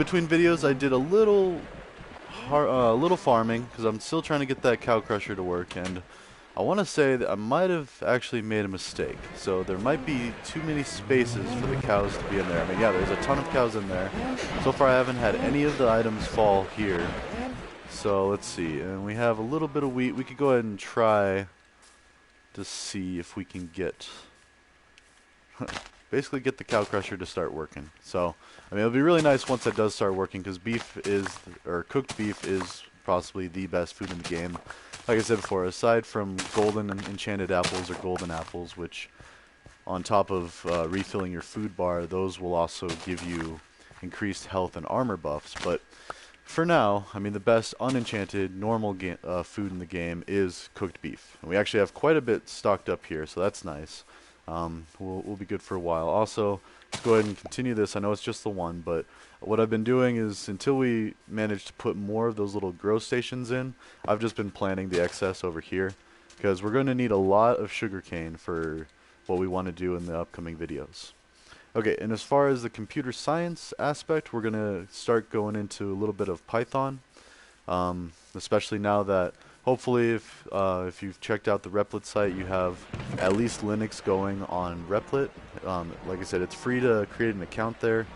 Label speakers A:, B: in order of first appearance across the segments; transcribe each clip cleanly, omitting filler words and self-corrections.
A: between videos, I did a little farming because I'm still trying to get that cow crusher to work, and I want to say that I might have actually made a mistake. So there might be too many spaces for the cows to be in there. I mean, yeah, there's a ton of cows in there. So far, I haven't had any of the items fall here. So let's see, and we have a little bit of wheat. We could go ahead and try to see if we can get basically get the cow crusher to start working. So, I mean, it'll be really nice once that does start working, because beef is, or cooked beef is possibly the best food in the game. Like I said before, aside from golden and enchanted apples or golden apples, which on top of refilling your food bar, those will also give you increased health and armor buffs. But for now, I mean, the best unenchanted normal food in the game is cooked beef. And we actually have quite a bit stocked up here, so that's nice. We'll be good for a while. Also, let's go ahead and continue this. I know it's just the one, but what I've been doing is, until we manage to put more of those little grow stations in, I've just been planting the excess over here, because we're going to need a lot of sugarcane for what we want to do in the upcoming videos. Okay, and as far as the computer science aspect, we're going to start going into a little bit of Python, especially now that hopefully if you've checked out the Replit site, you have at least Linux going on Replit. Like I said, it's free to create an account there,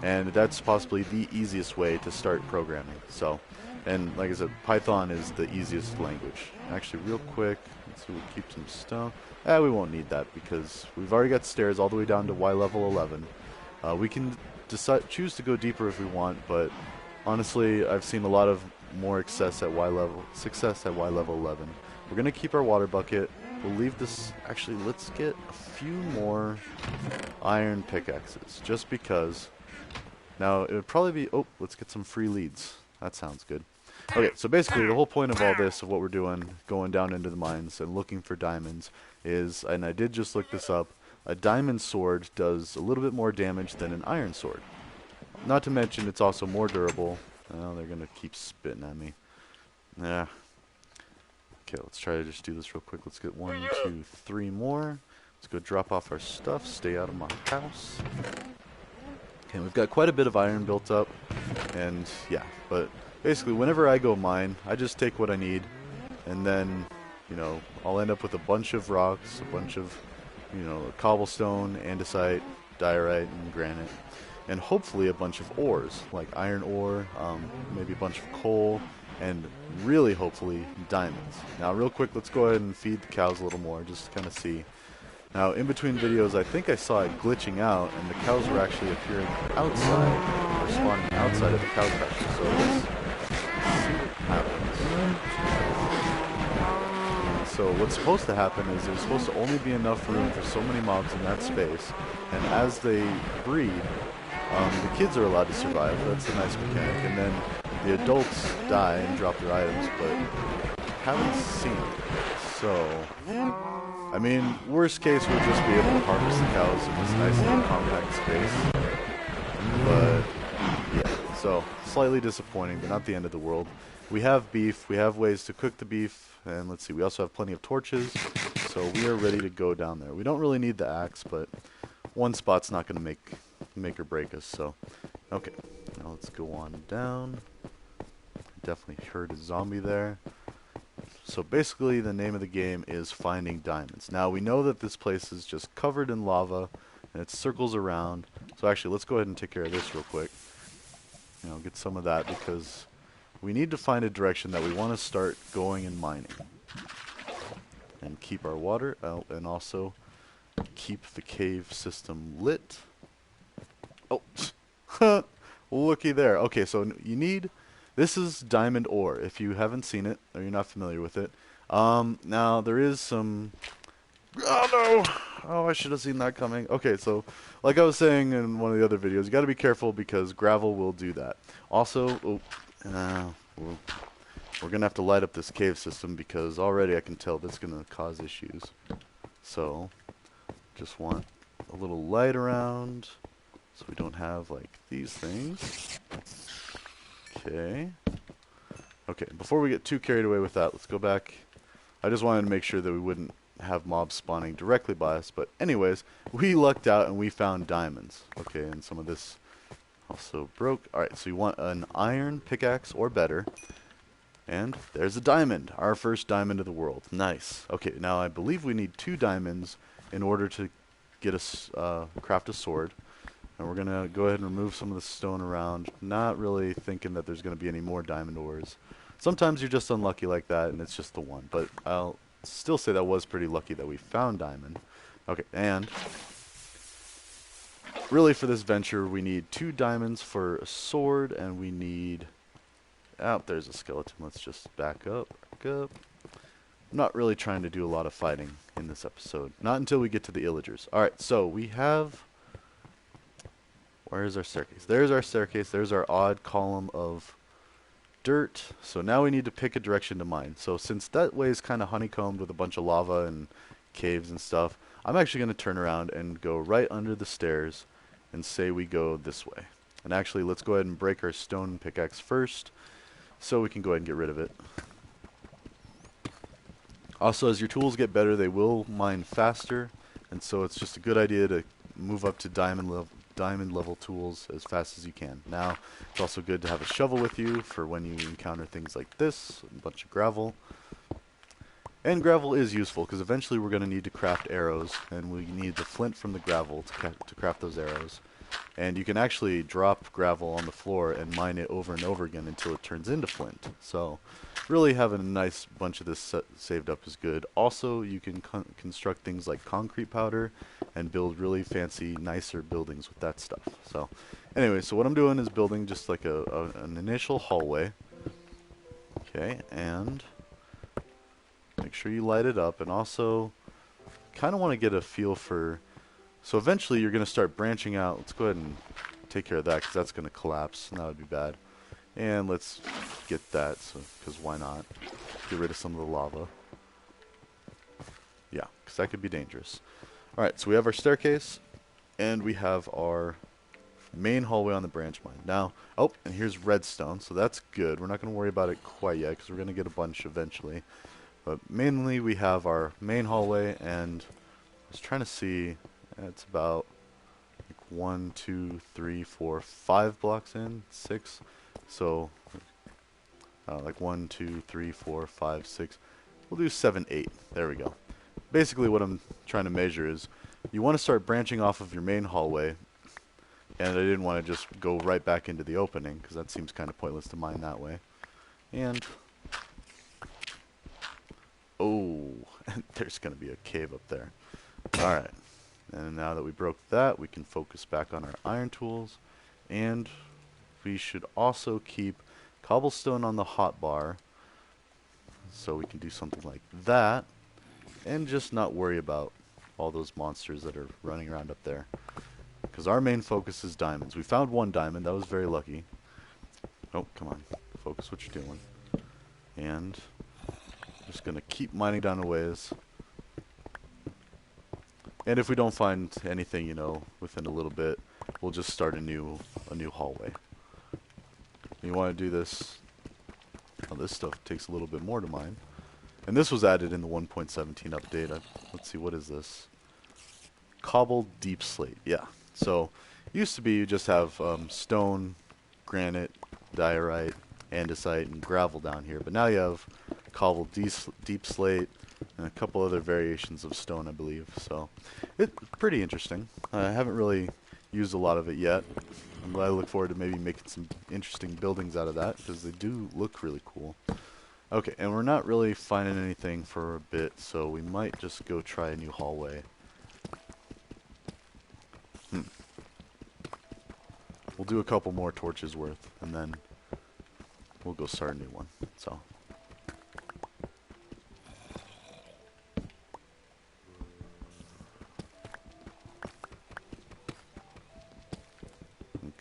A: and that's possibly the easiest way to start programming. So, and like I said, Python is the easiest language. Actually, real quick, let's see, we'll keep some stuff. We won't need that because we've already got stairs all the way down to Y level 11. We can choose to go deeper if we want, but honestly, I've seen a lot of more success at Y level 11. We're gonna keep our water bucket. We'll leave this. Actually, let's get a few more iron pickaxes, just because. Now it would probably be. Oh, let's get some free leads. That sounds good. Okay, so basically the whole point of all this, of what we're doing, going down into the mines and looking for diamonds, is, and I did just look this up, a diamond sword does a little bit more damage than an iron sword. Not to mention it's also more durable. Oh, they're gonna keep spitting at me. Yeah. Okay, let's try to just do this real quick. Let's get 1, 2, 3 more. Let's go drop off our stuff. Stay out of my house. Okay, we've got quite a bit of iron built up, and yeah, but basically whenever I go mine, I just take what I need, and then, you know, I'll end up with a bunch of rocks, a bunch of, you know, cobblestone, andesite, diorite, and granite, and hopefully a bunch of ores, like iron ore, maybe a bunch of coal, and really hopefully diamonds. Now real quick, let's go ahead and feed the cows a little more, just to kind of see. Now in between videos, I think I saw it glitching out, and the cows were actually appearing outside, or spawning outside of the cow crusher, so let's see what happens. So what's supposed to happen is there's supposed to only be enough room for so many mobs in that space, and as they breed, the kids are allowed to survive. That's a nice mechanic, and then the adults die and drop their items, but haven't seen it. So, I mean, worst case, we'll just be able to harvest the cows in this nice little compact space. But yeah, so slightly disappointing, but not the end of the world. We have beef, we have ways to cook the beef, and let's see, we also have plenty of torches, so we are ready to go down there. We don't really need the axe, but one spot's not going to make or break us, so okay. Now let's go on down. Definitely heard a zombie there. So basically the name of the game is finding diamonds. Now we know that this place is just covered in lava and it circles around. So actually let's go ahead and take care of this real quick. You know, get some of that because we need to find a direction that we want to start going and mining. And keep our water out and also keep the cave system lit. Oh, looky there. Okay, so you need, this is diamond ore, if you haven't seen it, or you're not familiar with it. Now, there is some, oh no! Oh, I should have seen that coming. Okay, so, like I was saying in one of the other videos, you gotta be careful because gravel will do that. Also, we're gonna have to light up this cave system because already I can tell that's gonna cause issues. So, just want a little light around. So we don't have, like, these things. Okay. Okay, before we get too carried away with that, let's go back. I just wanted to make sure that we wouldn't have mobs spawning directly by us. But anyways, we lucked out and we found diamonds. Okay, and some of this Also broke. Alright, so you want an iron pickaxe or better. And there's a diamond. Our first diamond of the world. Nice. Okay, now I believe we need 2 diamonds in order to get a craft a sword. And we're going to go ahead and remove some of the stone around. Not really thinking that there's going to be any more diamond ores. Sometimes you're just unlucky like that and it's just the one. But I'll still say that was pretty lucky that we found diamond. Okay, and really for this venture we need 2 diamonds for a sword, and we need... Oh, there's a skeleton. Let's just back up. I'm not really trying to do a lot of fighting in this episode. Not until we get to the Illagers. Alright, so we have... Where is our staircase? There's our staircase. There's our odd column of dirt. So now we need to pick a direction to mine. So since that way is kind of honeycombed with a bunch of lava and caves and stuff, I'm actually going to turn around and go right under the stairs and say we go this way. And actually, let's go ahead and break our stone pickaxe first, so we can go ahead and get rid of it. Also, as your tools get better, they will mine faster, and so it's just a good idea to move up to diamond level tools as fast as you can. Now, it's also good to have a shovel with you for when you encounter things like this, a bunch of gravel. And gravel is useful, because eventually we're going to need to craft arrows, and we need the flint from the gravel to craft those arrows. And you can actually drop gravel on the floor and mine it over and over again until it turns into flint. So really having a nice bunch of this saved up is good. Also, you can construct things like concrete powder and build really fancy, nicer buildings with that stuff. So anyway, so what I'm doing is building just like an initial hallway. Okay, and make sure you light it up, and also kind of want to get a feel for... So eventually you're going to start branching out. Let's go ahead and take care of that, because that's going to collapse, and that would be bad. And let's get that, because why not? Get rid of some of the lava. Yeah, because that could be dangerous. Alright, so we have our staircase, and we have our main hallway on the branch mine. Now, oh, and here's redstone, so that's good. We're not going to worry about it quite yet, because we're going to get a bunch eventually. But mainly we have our main hallway, and I was trying to see... It's about like 1, 2, 3, 4, 5 blocks in, 6. So like 1, 2, 3, 4, 5, 6. We'll do 7, 8. There we go. Basically what I'm trying to measure is you want to start branching off of your main hallway, and I didn't want to just go right back into the opening, because that seems kind of pointless to mine that way. And oh, there's going to be a cave up there. Alright. And now that we broke that, we can focus back on our iron tools. And we should also keep cobblestone on the hotbar, so we can do something like that. And just not worry about all those monsters that are running around up there. Because our main focus is diamonds. We found 1 diamond. That was very lucky. Oh, come on. Focus what you're doing. And just going to keep mining down a ways. And if we don't find anything, you know, within a little bit, we'll just start a new hallway. You want to do this... Oh, this stuff takes a little bit more to mine. And this was added in the 1.17 update. Let's see, what is this? Cobbled deep slate. Yeah. So, it used to be you just have stone, granite, diorite, andesite, and gravel down here. But now you have cobbled deep slate, and a couple other variations of stone, I believe. So, it's pretty interesting. I haven't really used a lot of it yet. I look forward to maybe making some interesting buildings out of that, because they do look really cool. Okay, and we're not really finding anything for a bit, so we might just go try a new hallway. We'll do a couple more torches worth, and then we'll go start a new one. So.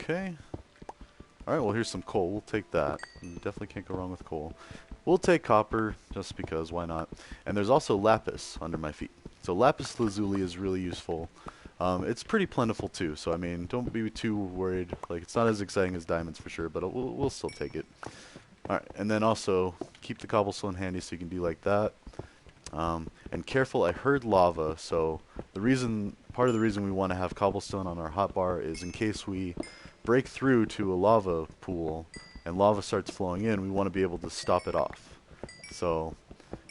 A: Okay. Alright, well here's some coal. We'll take that. You definitely can't go wrong with coal. We'll take copper, just because, why not? And there's also lapis under my feet. So lapis lazuli is really useful. It's pretty plentiful too, so I mean, don't be too worried. Like, it's not as exciting as diamonds for sure, but we'll still take it. Alright, and then also, keep the cobblestone handy so you can do like that. And careful, I heard lava, so part of the reason we want to have cobblestone on our hotbar is in case we break through to a lava pool and lava starts flowing in, we want to be able to stop it off. So,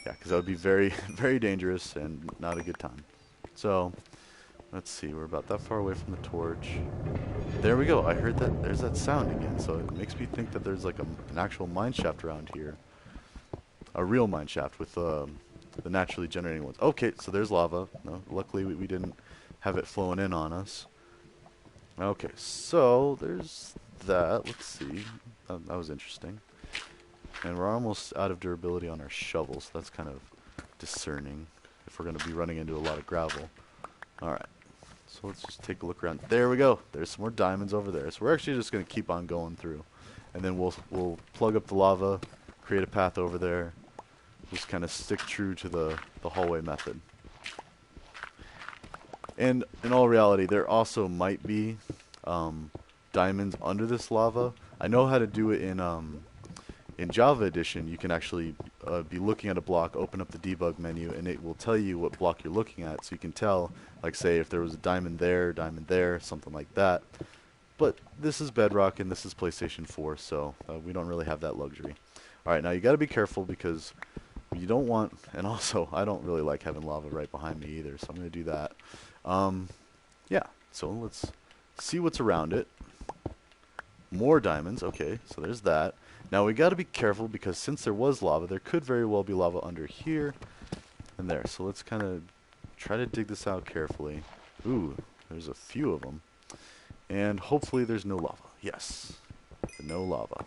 A: yeah, because that would be very, very dangerous and not a good time. So, let's see, we're about that far away from the torch. There we go. I heard that there's that sound again, so it makes me think that there's like an actual mine shaft around here. A real mine shaft with the naturally generating ones. Okay, so there's lava. No, luckily we didn't have it flowing in on us. Okay, so there's that. Let's see. That was interesting. And we're almost out of durability on our shovels. So that's kind of discerning if we're going to be running into a lot of gravel. Alright, so let's just take a look around. There we go. There's some more diamonds over there. So we're actually just going to keep on going through. And then we'll plug up the lava, create a path over there. Just kind of stick true to the hallway method. And in all reality, there also might be diamonds under this lava. I know how to do it in Java Edition. You can actually be looking at a block, open up the debug menu, and it will tell you what block you're looking at. So you can tell, like say, if there was a diamond there, something like that. But this is Bedrock and this is PlayStation 4, so we don't really have that luxury. Alright, now you got to be careful because you don't want, and also I don't really like having lava right behind me either, so I'm going to do that. Yeah, so let's see what's around it. More diamonds, okay, so there's that. Now we got to be careful because since there was lava, there could very well be lava under here and there. So let's kind of try to dig this out carefully. Ooh, there's a few of them. And hopefully there's no lava. Yes, no lava.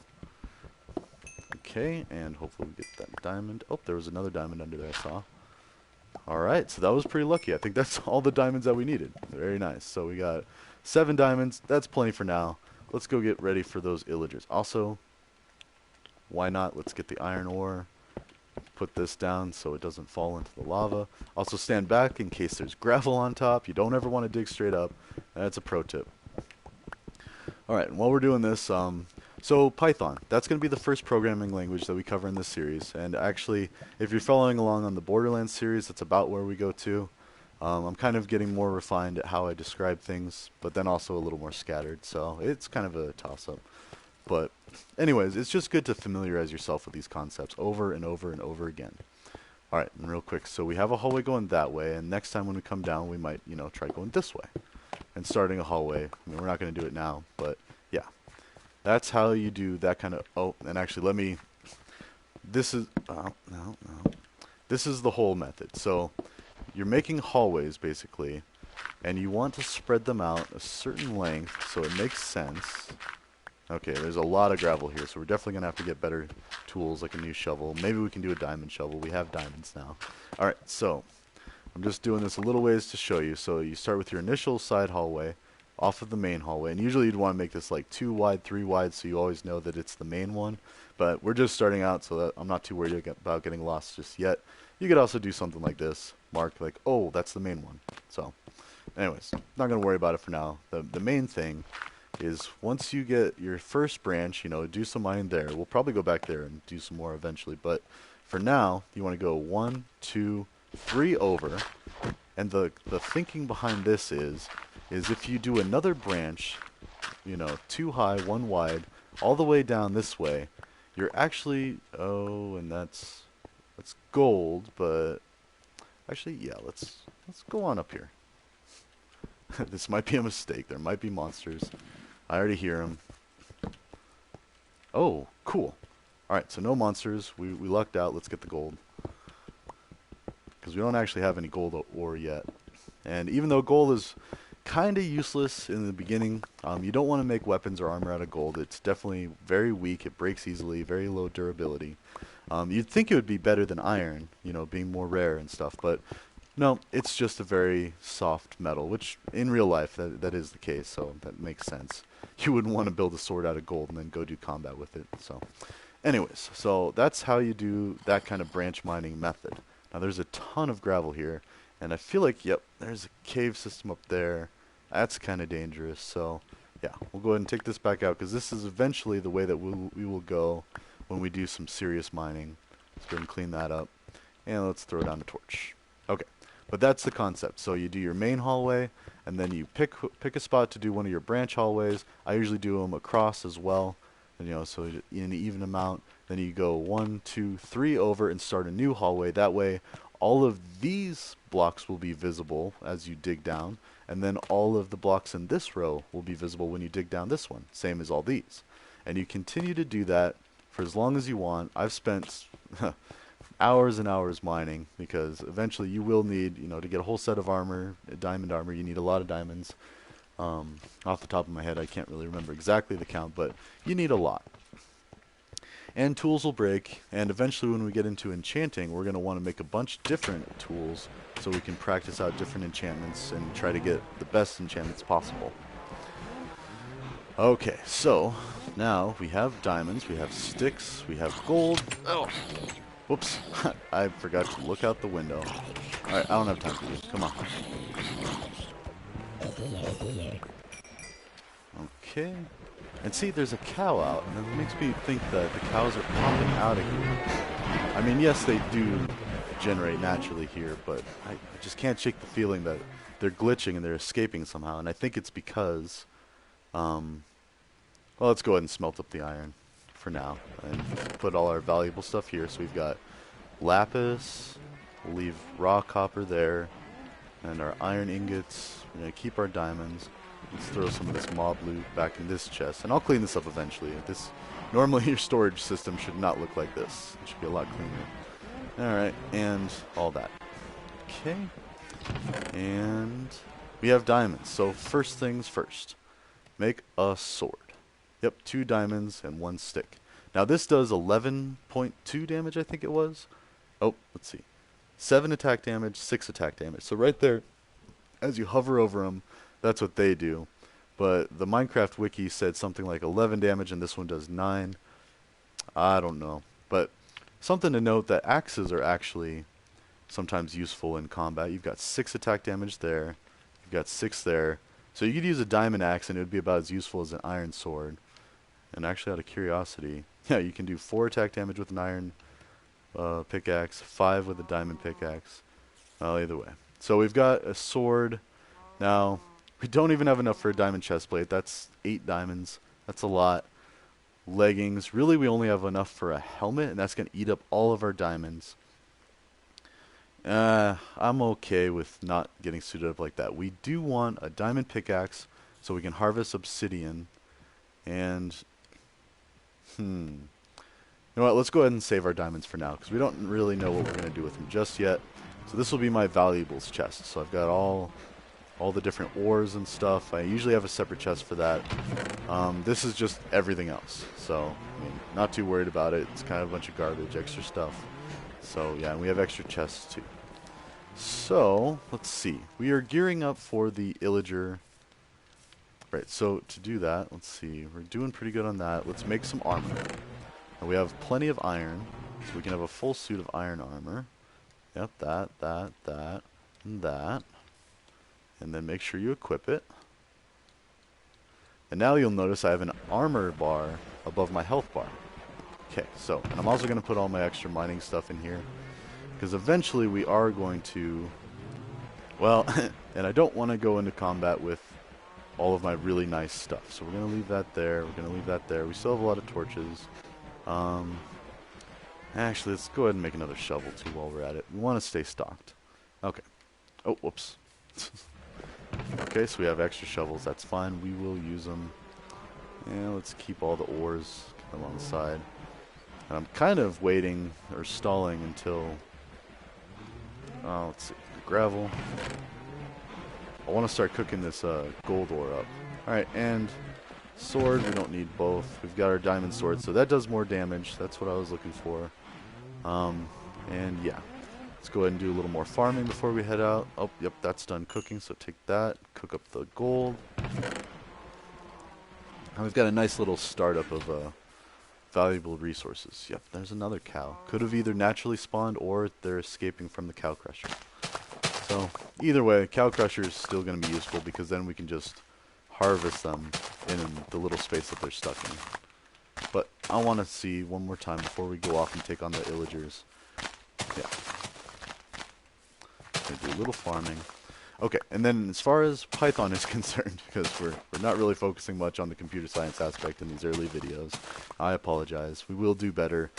A: Okay, and hopefully we get that diamond. Oh, there was another diamond under there, I saw. Alright, so that was pretty lucky. I think that's all the diamonds that we needed. Very nice. So we got 7 diamonds. That's plenty for now. Let's go get ready for those Illagers. Also, why not? Let's get the iron ore. Put this down so it doesn't fall into the lava. Also stand back in case there's gravel on top. You don't ever want to dig straight up. That's a pro tip. Alright, and while we're doing this, so Python, that's going to be the first programming language that we cover in this series. And actually, if you're following along on the Borderlands series, that's about where we go to. I'm kind of getting more refined at how I describe things, but then also a little more scattered. So it's kind of a toss-up. But anyways, it's just good to familiarize yourself with these concepts over and over and over again. Alright, and real quick, so we have a hallway going that way, and next time when we come down, we might, try going this way. And starting a hallway. I mean, we're not going to do it now, but yeah. That's how you do that kind of... Oh, and actually, let me... This is... no. This is the whole method. So, you're making hallways, basically, and you want to spread them out a certain length so it makes sense. Okay, there's a lot of gravel here, so we're definitely going to have to get better tools, like a new shovel. Maybe we can do a diamond shovel. We have diamonds now. Alright, so, I'm just doing this a little ways to show you. So, you start with your initial side hallway, off of the main hallway, and usually you'd want to make this like 2 wide, 3 wide, so you always know that it's the main one. But we're just starting out, so that I'm not too worried about getting lost just yet. You could also do something like this, mark like, oh, that's the main one. So, anyways, not going to worry about it for now. The main thing is once you get your first branch, do some mining there. We'll probably go back there and do some more eventually, but for now, you want to go 1, 2, 3 over, and the thinking behind this is if you do another branch, 2 high, 1 wide, all the way down this way, you're actually, oh, and that's gold, but actually, yeah, let's go on up here. This might be a mistake. There might be monsters. I already hear them. Oh, cool. Alright, so no monsters. We lucked out. Let's get the gold. Because we don't actually have any gold ore yet. And even though gold is kind of useless in the beginning, you don't want to make weapons or armor out of gold. It's definitely very weak. It breaks easily. Very low durability. You'd think it would be better than iron, being more rare and stuff. But no, it's just a very soft metal, which in real life that is the case. So that makes sense. You wouldn't want to build a sword out of gold and then go do combat with it. So anyways, so that's how you do that kind of branch mining method. Now there's a ton of gravel here. And I feel like, yep, there's a cave system up there. That's kind of dangerous. So, yeah, we'll go ahead and take this back out because this is eventually the way that we will go when we do some serious mining. Let's go ahead and clean that up. And let's throw down the torch. Okay, But that's the concept. So you do your main hallway, and then you pick a spot to do one of your branch hallways. I usually do them across as well, and, you know, so in an even amount. Then you go 1, 2, 3 over and start a new hallway. That way, all of these blocks will be visible as you dig down, and then all of the blocks in this row will be visible when you dig down this one, same as all these. And you continue to do that for as long as you want. I've spent hours and hours mining, because eventually you will need, you know, to get a whole set of armor, diamond armor, you need a lot of diamonds. Off the top of my head, I can't really remember exactly the count, but you need a lot. And tools will break, and eventually when we get into enchanting, we're going to want to make a bunch of different tools so we can practice out different enchantments and try to get the best enchantments possible. Okay, so now we have diamonds, we have sticks, we have gold. Oh, whoops, I forgot to look out the window. Alright, I don't have time for you. Come on. Okay. And see, there's a cow out, and it makes me think that the cows are popping out of here. I mean, yes, they do generate naturally here, but I just can't shake the feeling that they're glitching and they're escaping somehow. And I think it's because, well, let's go ahead and smelt up the iron for now and put all our valuable stuff here. So we've got lapis, we'll leave raw copper there, and our iron ingots. We're going to keep our diamonds. Let's throw some of this mob loot back in this chest, and I'll clean this up eventually. Normally your storage system should not look like this. It should be a lot cleaner. Alright, and all that. Okay. And we have diamonds. So first things first. Make a sword. Yep, 2 diamonds and 1 stick. Now this does 11.2 damage, I think it was. Oh, let's see. 7 attack damage, 6 attack damage. So right there, as you hover over them, that's what they do. But the Minecraft wiki said something like 11 damage, and this one does 9. I don't know. But something to note, that axes are actually sometimes useful in combat. You've got 6 attack damage there. You've got 6 there. So you could use a diamond axe, and it would be about as useful as an iron sword. And actually, out of curiosity, yeah, you can do 4 attack damage with an iron pickaxe, 5 with a diamond pickaxe. Well, either way. So we've got a sword. Now, we don't even have enough for a diamond chestplate. That's 8 diamonds. That's a lot. Leggings. Really, we only have enough for a helmet, and that's going to eat up all of our diamonds. I'm okay with not getting suited up like that. We do want a diamond pickaxe so we can harvest obsidian. And, you know what? Let's go ahead and save our diamonds for now, because we don't really know what we're going to do with them just yet. So this will be my valuables chest. So I've got all the different ores and stuff. I usually have a separate chest for that. This is just everything else. So, I mean, not too worried about it. It's kind of a bunch of garbage, extra stuff. So, yeah, and we have extra chests too. So, let's see. We are gearing up for the Illager. Right, so to do that, let's see. We're doing pretty good on that. Let's make some armor. And we have plenty of iron, so we can have a full suit of iron armor. Yep, that, and that. And then make sure you equip it. And now you'll notice I have an armor bar above my health bar. Okay, so, and I'm also going to put all my extra mining stuff in here, because eventually we are going to, well, and I don't want to go into combat with all of my really nice stuff. So we're going to leave that there. We're going to leave that there. We still have a lot of torches. Actually, let's go ahead and make another shovel too while we're at it. We want to stay stocked. Okay. Oh, whoops. Okay, so we have extra shovels. That's fine. We will use them. And let's keep all the ores on the side. And I'm kind of waiting or stalling until, let's see, gravel. I want to start cooking this gold ore up. Alright, and sword, we don't need both. We've got our diamond sword, so that does more damage. That's what I was looking for. And yeah. Let's go ahead and do a little more farming before we head out. Oh, yep, that's done cooking, so take that. Cook up the gold. And we've got a nice little startup of valuable resources. Yep, there's another cow. Could have either naturally spawned or they're escaping from the cow crusher. So, either way, cow crusher is still going to be useful, because then we can just harvest them in the little space that they're stuck in. But I want to see one more time before we go off and take on the Illagers. Yeah. gonna do a little farming. Okay, and then as far as Python is concerned, because we're not really focusing much on the computer science aspect in these early videos, I apologize. We will do better.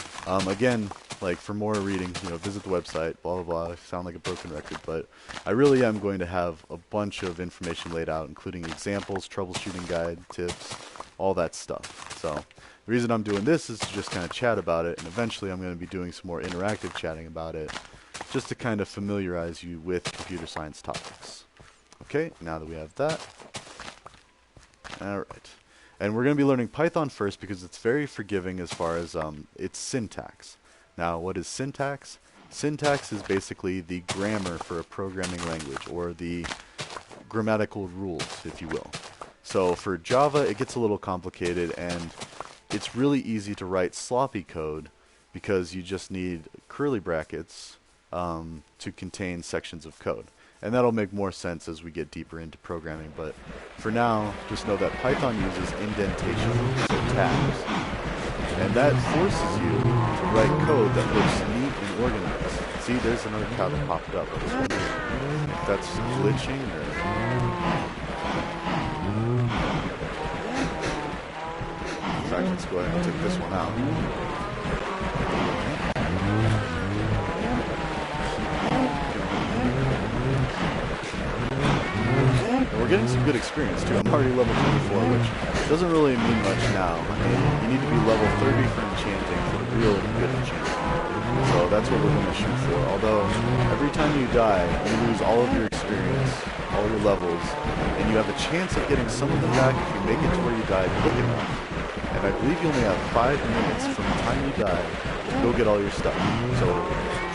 A: Again, like for more reading, visit the website, blah, blah, blah. I sound like a broken record, but I really am going to have a bunch of information laid out, including examples, troubleshooting guide, tips, all that stuff. So the reason I'm doing this is to just kind of chat about it, and eventually I'm going to be doing some more interactive chatting about it, just to kind of familiarize you with computer science topics. Okay, now that we have that. Alright. And we're going to be learning Python first because it's very forgiving as far as its syntax. Now, what is syntax? Syntax is basically the grammar for a programming language, or the grammatical rules, if you will. So for Java, it gets a little complicated, and it's really easy to write sloppy code because you just need curly brackets to contain sections of code. And that'll make more sense as we get deeper into programming, but for now, just know that Python uses indentation, so tabs. And that forces you to write code that looks neat and organized. See, there's another cow that popped up. I was wondering if that's glitching or... In fact, let's go ahead and take this one out. And we're getting some good experience too. I'm already level 24, which doesn't really mean much now. I mean, you need to be level 30 for enchanting, for real good enchanting. So that's what we're going to shoot for. Although, every time you die, you lose all of your experience, all your levels, and you have a chance of getting some of them back if you make it to where you died quick enough. And I believe you only have 5 minutes from the time you die to go get all your stuff. So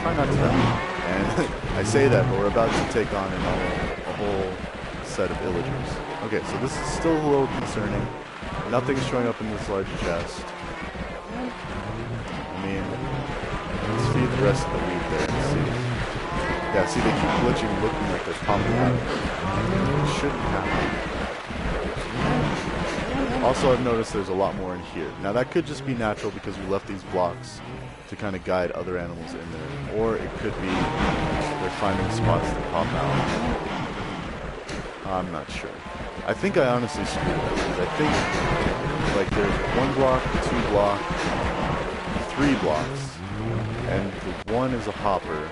A: try not to die. And I say that, but we're about to take on a whole set of Illagers. Okay, so this is still a little concerning. Nothing's showing up in this large chest. I mean, let's feed the rest of the wheat there and see. Yeah, see, they keep glitching, looking like they're popping out. It shouldn't happen. Also, I've noticed there's a lot more in here. Now, that could just be natural because we left these blocks to kind of guide other animals in there. Or it could be they're finding spots to pop out. I'm not sure. I think I honestly screwed up because I think like there's 1 block, 2 block, 3 blocks, and the 1 is a hopper.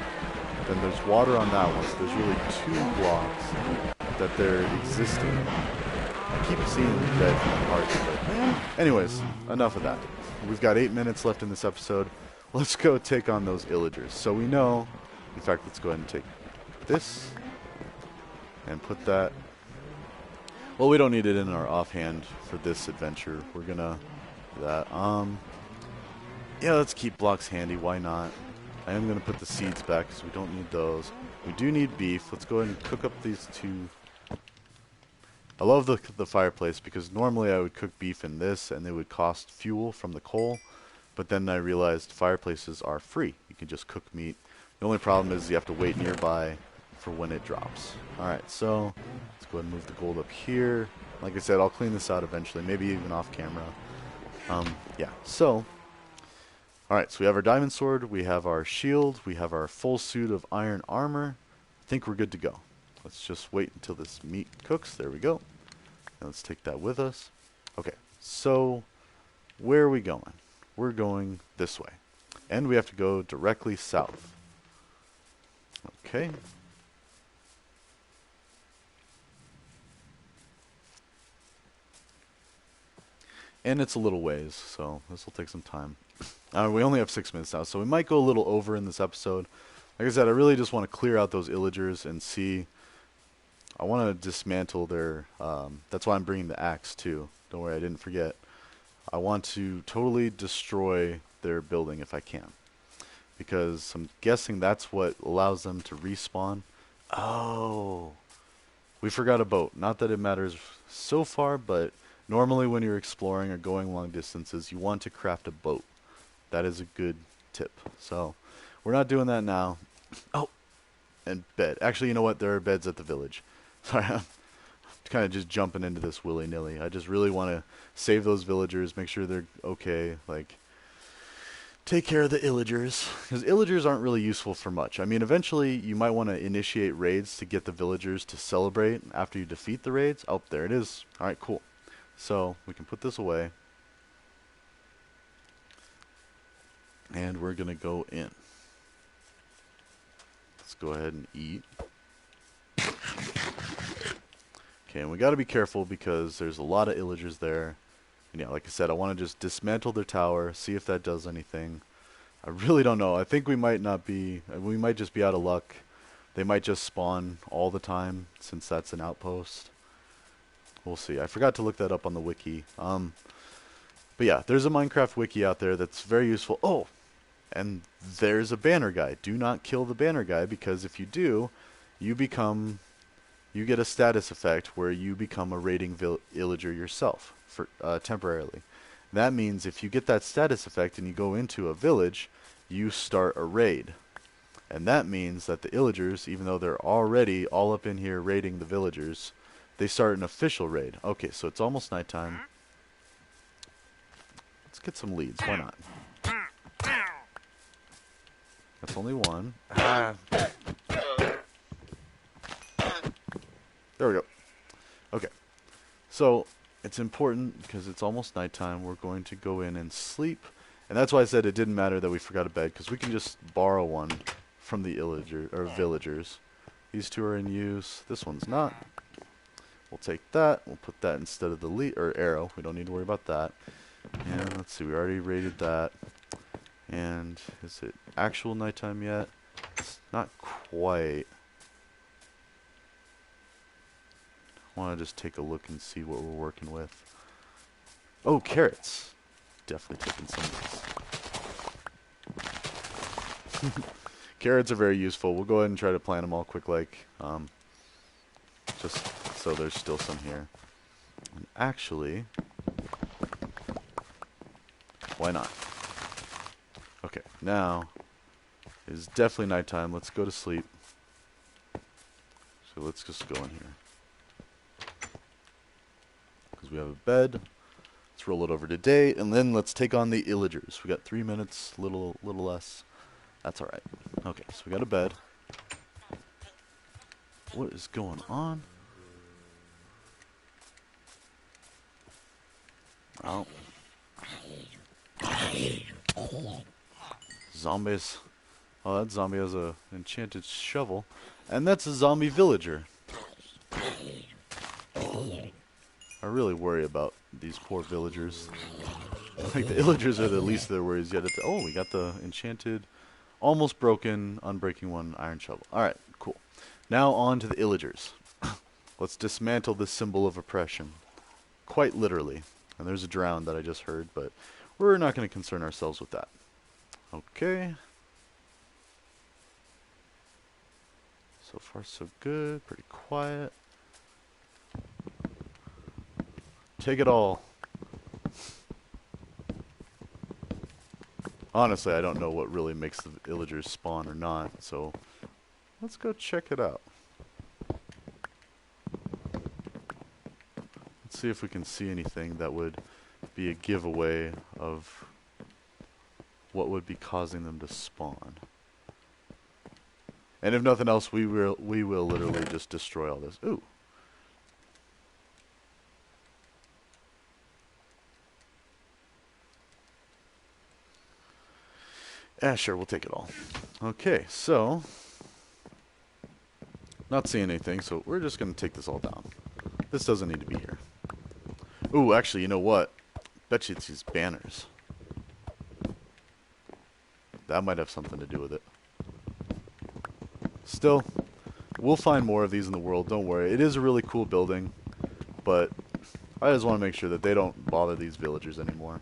A: Then there's water on that one, so there's really 2 blocks that they're existing in. I keep seeing red parts, but anyways, enough of that. We've got 8 minutes left in this episode. Let's go take on those Illagers. So we know, in fact, let's go ahead and take this and put that. Well, we don't need it in our offhand for this adventure. We're gonna do that. Yeah, let's keep blocks handy. Why not? I am gonna put the seeds back because we don't need those. We do need beef. Let's go ahead and cook up these 2. I love the fireplace because normally I would cook beef in this and it would cost fuel from the coal, but then I realized fireplaces are free. You can just cook meat. The only problem is you have to wait nearby for when it drops. Alright, so let's go ahead and move the gold up here. Like I said, I'll clean this out eventually, maybe even off camera. Yeah, so alright, so we have our diamond sword, we have our shield, we have our full suit of iron armor. I think we're good to go. Let's just wait until this meat cooks. There we go. And let's take that with us. Okay, so where are we going? We're going this way. And we have to go directly south. Okay. And it's a little ways, so this will take some time. We only have 6 minutes now, so we might go a little over in this episode. Like I said, I really just want to clear out those Illagers and see. I want to dismantle their, that's why I'm bringing the axe too. Don't worry, I didn't forget. I want to totally destroy their building if I can. Because I'm guessing that's what allows them to respawn. Oh, we forgot a boat. Not that it matters so far, but normally when you're exploring or going long distances, you want to craft a boat. That is a good tip. So, we're not doing that now. Oh, and bed. Actually, you know what? There are beds at the village. Sorry, I'm kind of just jumping into this willy-nilly. I just really want to save those villagers, make sure they're okay. Like, take care of the Illagers, because Illagers aren't really useful for much. I mean, eventually you might want to initiate raids to get the villagers to celebrate after you defeat the raids. Oh, there it is. Alright, cool. So, we can put this away. And we're going to go in. Let's go ahead and eat. Okay, and we got to be careful because there's a lot of Illagers there. And yeah, like I said, I want to just dismantle their tower, see if that does anything. I really don't know. I think we might not be, we might just be out of luck. They might just spawn all the time since that's an outpost. We'll see. I forgot to look that up on the wiki. But yeah, there's a Minecraft wiki out there that's very useful. Oh, and there's a banner guy. Do not kill the banner guy, because if you do, you get a status effect where you become a raiding villager yourself for temporarily. That means if you get that status effect and you go into a village, you start a raid. And that means that the Illagers, even though they're already all up in here raiding the villagers, they start an official raid. Okay, so it's almost nighttime. Let's get some leads. Why not? That's only one. There we go. Okay. So, it's important because it's almost nighttime. We're going to go in and sleep. And that's why I said it didn't matter that we forgot a bed, because we can just borrow one from the villagers. These two are in use. This one's not. We'll take that. We'll put that instead of the arrow. We don't need to worry about that. And let's see, we already rated that. And is it actual nighttime yet? It's not quite. I want to just take a look and see what we're working with. Oh, carrots. Definitely taking some of these. Carrots are very useful. We'll go ahead and try to plant them all quick, just so there's still some here. And actually, why not? Okay, now is definitely nighttime. Let's go to sleep. So let's just go in here. Because we have a bed. Let's roll it over to day, and then let's take on the Illagers. We got 3 minutes, little less. That's alright. Okay, so we got a bed. What is going on? Oh. Zombies. Oh, that zombie has an enchanted shovel. And that's a zombie villager. I really worry about these poor villagers. Like, the Illagers are the least of their worries yet. Oh, we got the enchanted, almost broken, unbreaking one iron shovel. Alright, cool. Now on to the Illagers. Let's dismantle this symbol of oppression. Quite literally. And there's a drown that I just heard, but we're not going to concern ourselves with that. Okay. So far so good. Pretty quiet. Take it all. Honestly, I don't know what really makes the Illagers spawn or not, so let's go check it out. Let's see if we can see anything that would be a giveaway of what would be causing them to spawn. And if nothing else, we will literally just destroy all this. Ooh. Yeah, sure, we'll take it all. Okay, so not seeing anything, so we're just going to take this all down. This doesn't need to be here. Ooh, actually, you know what? Bet you it's these banners. That might have something to do with it. Still, we'll find more of these in the world, don't worry. It is a really cool building, but I just want to make sure that they don't bother these villagers anymore.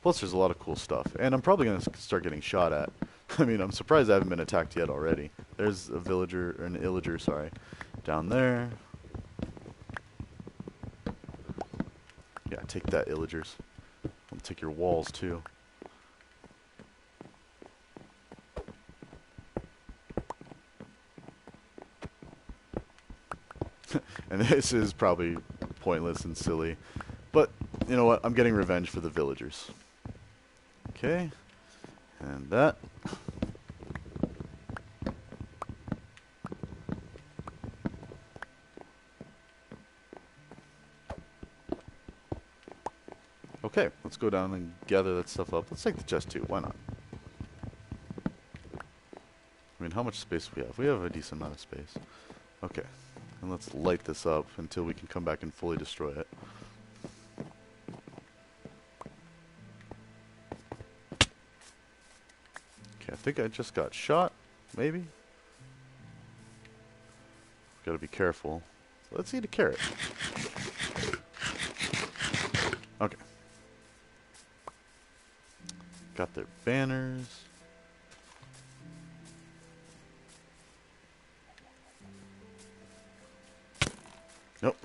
A: Plus, there's a lot of cool stuff. And I'm probably going to start getting shot at. I mean, I'm surprised I haven't been attacked yet already. There's a villager, or an Illager, sorry, down there. Yeah, take that, Illagers. I'll take your walls, too. And this is probably pointless and silly. you know what? I'm getting revenge for the villagers. Okay. And that. Okay, let's go down and gather that stuff up. Let's take the chest too. Why not? I mean, how much space do we have? We have a decent amount of space. Okay. And let's light this up until we can come back and fully destroy it. Okay, I think I just got shot. Maybe? Gotta be careful. Let's eat a carrot. Okay. Got their banners. Nope.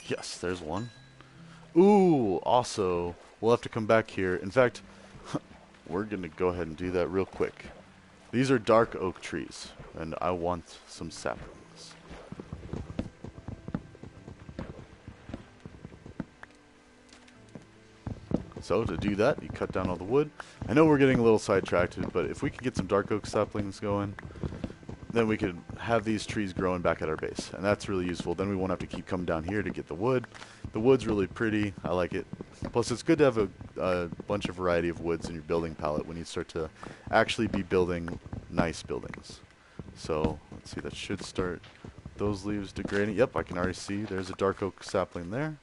A: Yes, there's one. Ooh, also, we'll have to come back here. In fact, we're going to go ahead and do that real quick. These are dark oak trees, and I want some saplings. So to do that, you cut down all the wood. I know we're getting a little sidetracked, but if we could get some dark oak saplings going, then we could have these trees growing back at our base, and that's really useful. Then we won't have to keep coming down here to get the wood. The wood's really pretty. I like it. Plus, it's good to have a bunch of variety of woods in your building palette when you start to actually be building nice buildings. So let's see, that should start those leaves degrading. Yep, I can already see there's a dark oak sapling there.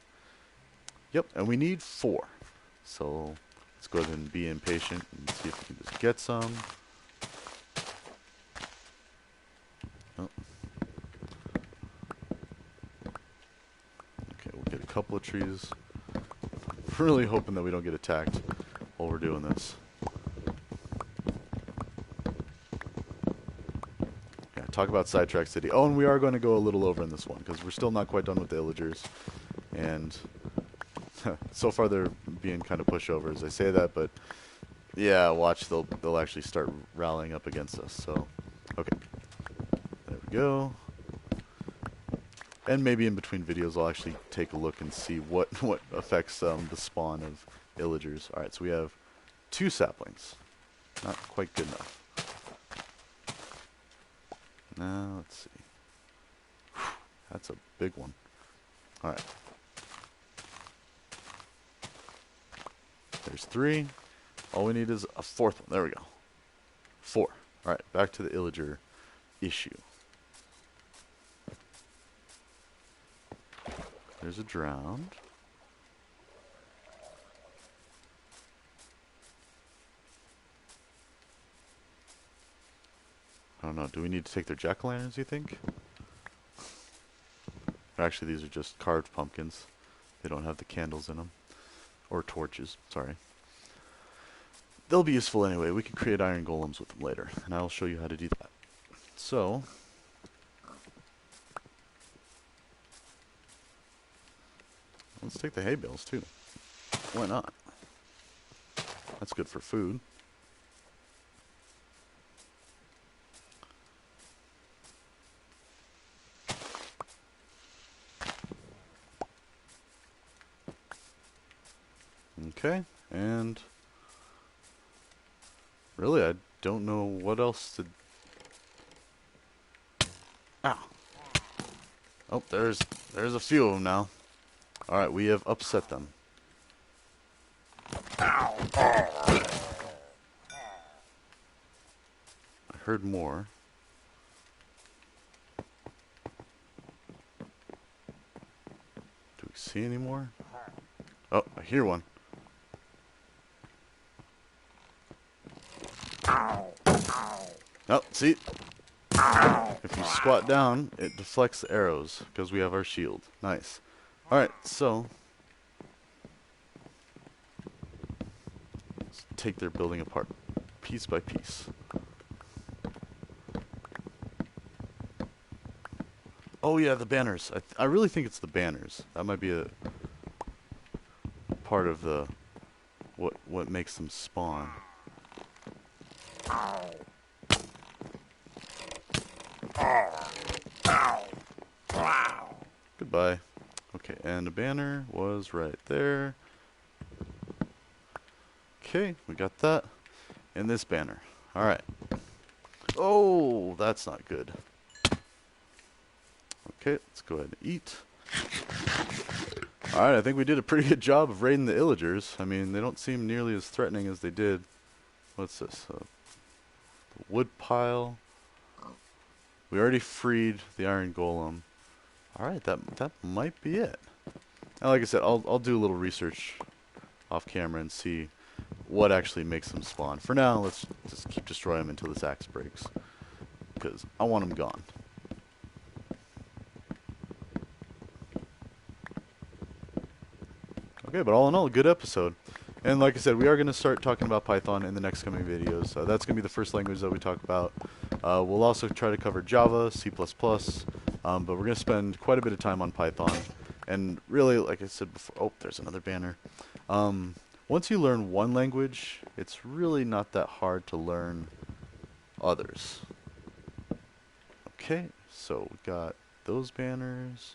A: Yep, and we need 4. So let's go ahead and be impatient and see if we can just get some. Oh. Okay, we'll get a couple of trees. Really hoping that we don't get attacked while we're doing this. Yeah, talk about Sidetrack City. Oh, and we are going to go a little over in this one because we're still not quite done with the Illagers. And so far they're being kind of pushovers. I say that, but yeah, watch, they'll actually start rallying up against us. So, okay, there we go. And maybe in between videos I'll actually take a look and see what affects the spawn of Illagers. All right, so we have 2 saplings. Not quite good enough. Now let's see. Whew, that's a big one. All right. There's 3. All we need is a 4th one. There we go. 4. Alright, back to the Illager issue. There's a drowned. I don't know. Do we need to take their jack-o'-lanterns, you think? Actually, these are just carved pumpkins. They don't have the candles in them. Or torches, sorry. They'll be useful anyway. We can create iron golems with them later, and I'll show you how to do that. So, let's take the hay bales too. Why not? That's good for food. Okay, and really I don't know what else to... Ow! Oh, there's a few of them now. Alright, we have upset them. Ow! I heard more. Do we see any more? Oh, I hear one. Oh, see? If you squat down, it deflects the arrows because we have our shield. Nice. Alright, so let's take their building apart piece by piece. Oh yeah, the banners. I really think it's the banners. That might be a part of the what makes them spawn. Goodbye. Okay, and the banner was right there. Okay, we got that. And this banner. Alright. Oh, that's not good. Okay, let's go ahead and eat. Alright, I think we did a pretty good job of raiding the Illagers. I mean, they don't seem nearly as threatening as they did. What's this? The wood pile. We already freed the iron golem. Alright, that might be it. And like I said, I'll do a little research off camera and see what actually makes them spawn. For now, let's just keep destroying them until this axe breaks, because I want them gone. Okay, but all in all, a good episode. And like I said, we are going to start talking about Python in the next coming videos. That's going to be the first language that we talk about. We'll also try to cover Java, C++, but we're going to spend quite a bit of time on Python. And really, like I said before, oh, there's another banner. Once you learn one language, it's really not that hard to learn others. Okay, so we got those banners,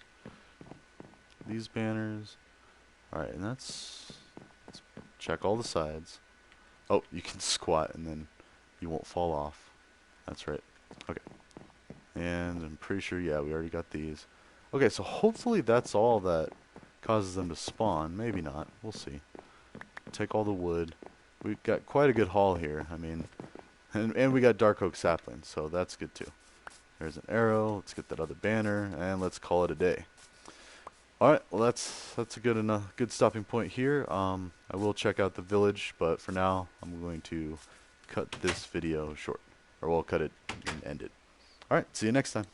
A: these banners. Alright, and let's check all the sides. Oh, you can squat and then you won't fall off. That's right. Okay. And I'm pretty sure, yeah, we already got these. Okay, so hopefully that's all that causes them to spawn. Maybe not. We'll see. Take all the wood. We've got quite a good haul here. I mean, and we got dark oak saplings, so that's good too. There's an arrow. Let's get that other banner, and let's call it a day. All right. Well, that's a good stopping point here. I will check out the village, but for now, I'm going to cut this video short, or we'll cut it and end it. All right. See you next time.